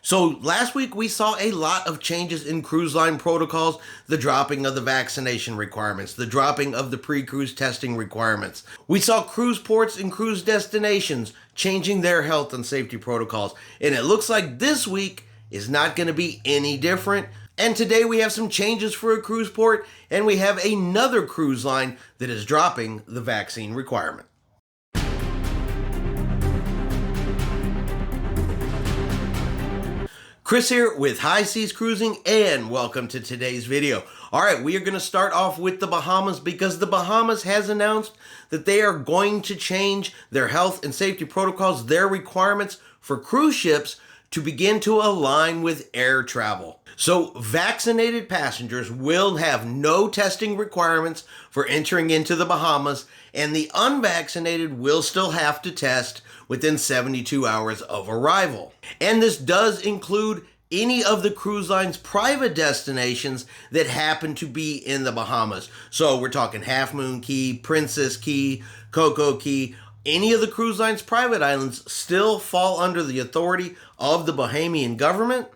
So last week we saw a lot of changes in cruise line protocols, the dropping of the vaccination requirements, the dropping of the pre-cruise testing requirements. We saw cruise ports and cruise destinations changing their health and safety protocols. And it looks like this week is not going to be any different. And today we have some changes for a cruise port, and we have another cruise line that is dropping the vaccine requirement. Chris here with High Seas Cruising, and welcome to today's video. Alright, we are going to start off with the Bahamas because the Bahamas has announced that they are going to change their health and safety protocols, their requirements for cruise ships to begin to align with air travel. So vaccinated passengers will have no testing requirements for entering into the Bahamas, and the unvaccinated will still have to test within 72 hours of arrival. And this does include any of the cruise line's private destinations that happen to be in the Bahamas. So we're talking Half Moon Cay, Princess Cay, Coco Cay. Any of the cruise line's private islands still fall under the authority of the Bahamian government.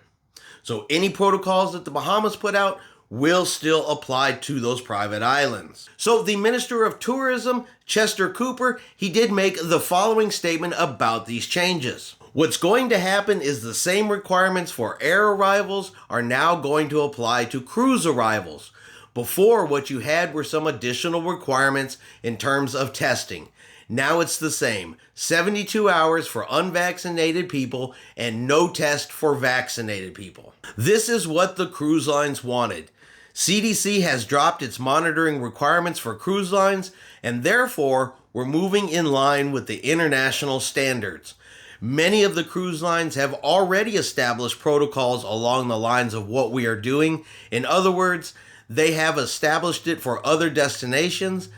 So any protocols that the Bahamas put out will still apply to those private islands. So the Minister of Tourism, Chester Cooper, he did make the following statement about these changes. What's going to happen is the same requirements for air arrivals are now going to apply to cruise arrivals. Before, what you had were some additional requirements in terms of testing. Now it's the same, 72 hours for unvaccinated people and no test for vaccinated people. This is what the cruise lines wanted. CDC has dropped its monitoring requirements for cruise lines, and therefore we're moving in line with the international standards. Many of the cruise lines have already established protocols along the lines of what we are doing. In other words, they have established it for other destinations,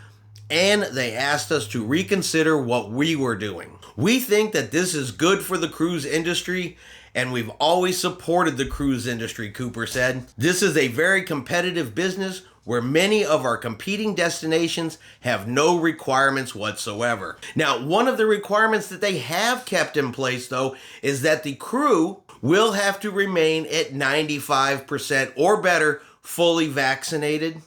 and they asked us to reconsider what we were doing. We think that this is good for the cruise industry, and we've always supported the cruise industry, Cooper said. This is a very competitive business where many of our competing destinations have no requirements whatsoever. Now, one of the requirements that they have kept in place, though, is that the crew will have to remain at 95% or better fully vaccinated.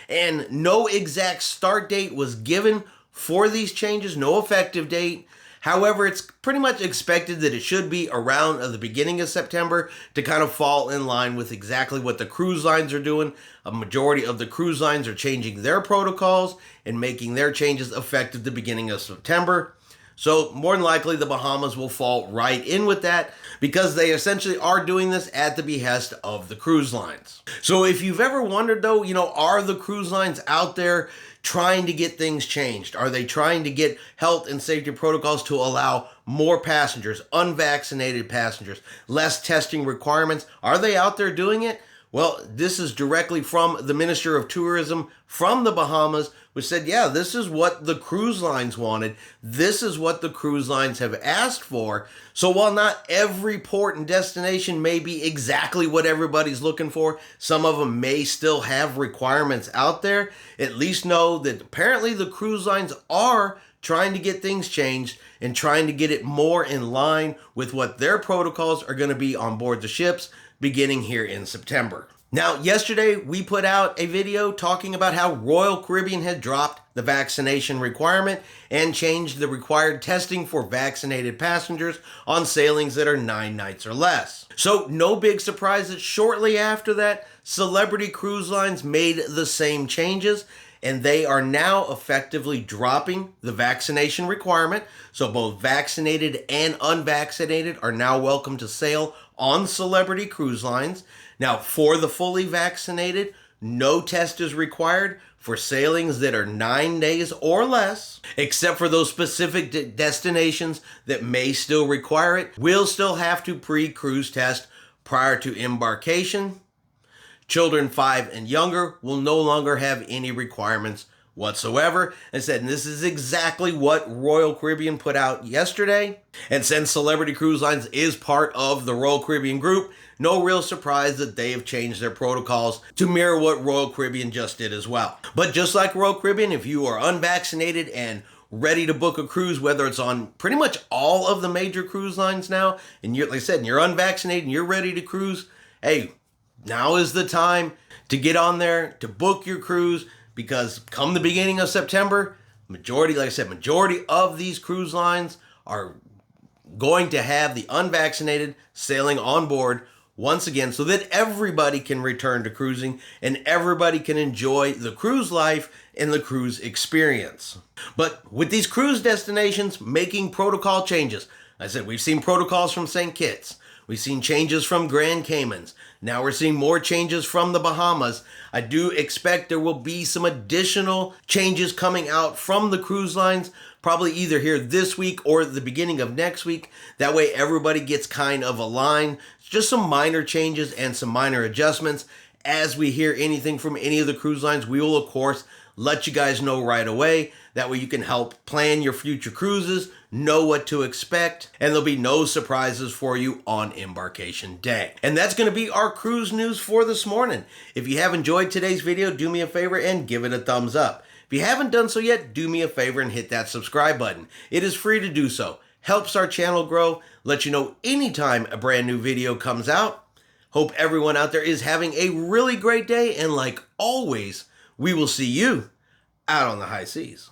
And no exact start date was given for these changes, no effective date. However, it's pretty much expected that it should be around the beginning of September to kind of fall in line with exactly what the cruise lines are doing. A majority of the cruise lines are changing their protocols and making their changes effective the beginning of September. So more than likely the Bahamas will fall right in with that because they essentially are doing this at the behest of the cruise lines. So if you've ever wondered though, are the cruise lines out there trying to get things changed? Are they trying to get health and safety protocols to allow more passengers, unvaccinated passengers, less testing requirements? Are they out there doing it? Well, this is directly from the Minister of Tourism from the Bahamas, which said, yeah, this is what the cruise lines wanted. This is what the cruise lines have asked for. So while not every port and destination may be exactly what everybody's looking for, some of them may still have requirements out there, at least know that apparently the cruise lines are trying to get things changed and trying to get it more in line with what their protocols are going to be on board the ships beginning here in September. Now, yesterday we put out a video talking about how Royal Caribbean had dropped the vaccination requirement and changed the required testing for vaccinated passengers on sailings that are 9 nights or less. So no big surprise that shortly after that, Celebrity Cruise Lines made the same changes, and they are now effectively dropping the vaccination requirement. So both vaccinated and unvaccinated are now welcome to sail on Celebrity Cruise Lines. Now, for the fully vaccinated, no test is required for sailings that are 9 days or less, except for those specific destinations that may still require it. Will still have to pre-cruise test prior to embarkation. Children 5 and younger will no longer have any requirements whatsoever. And said, and this is exactly what Royal Caribbean put out yesterday. And since Celebrity Cruise Lines is part of the Royal Caribbean group, no real surprise that they have changed their protocols to mirror what Royal Caribbean just did as well. But just like Royal Caribbean, if you are unvaccinated and ready to book a cruise, whether it's on pretty much all of the major cruise lines now, and you're, like I said, and you're unvaccinated and you're ready to cruise, hey, now is the time to get on there, to book your cruise, because come the beginning of September, majority of these cruise lines are going to have the unvaccinated sailing on board once again, so that everybody can return to cruising and everybody can enjoy the cruise life and the cruise experience. But with these cruise destinations making protocol changes, I said we've seen protocols from St. Kitts, we've seen changes from Grand Caymans, now we're seeing more changes from the Bahamas. I do expect there will be some additional changes coming out from the cruise lines, probably either here this week or the beginning of next week. That way everybody gets kind of aligned. Just some minor changes and some minor adjustments. As we hear anything from any of the cruise lines, we will, of course, let you guys know right away. That way you can help plan your future cruises, know what to expect, and there'll be no surprises for you on embarkation day. And that's going to be our cruise news for this morning. If you have enjoyed today's video, do me a favor and give it a thumbs up. If you haven't done so yet, do me a favor and hit that subscribe button. It is free to do so. Helps our channel grow, let you know anytime a brand new video comes out. Hope everyone out there is having a really great day, and like always, we will see you out on the high seas.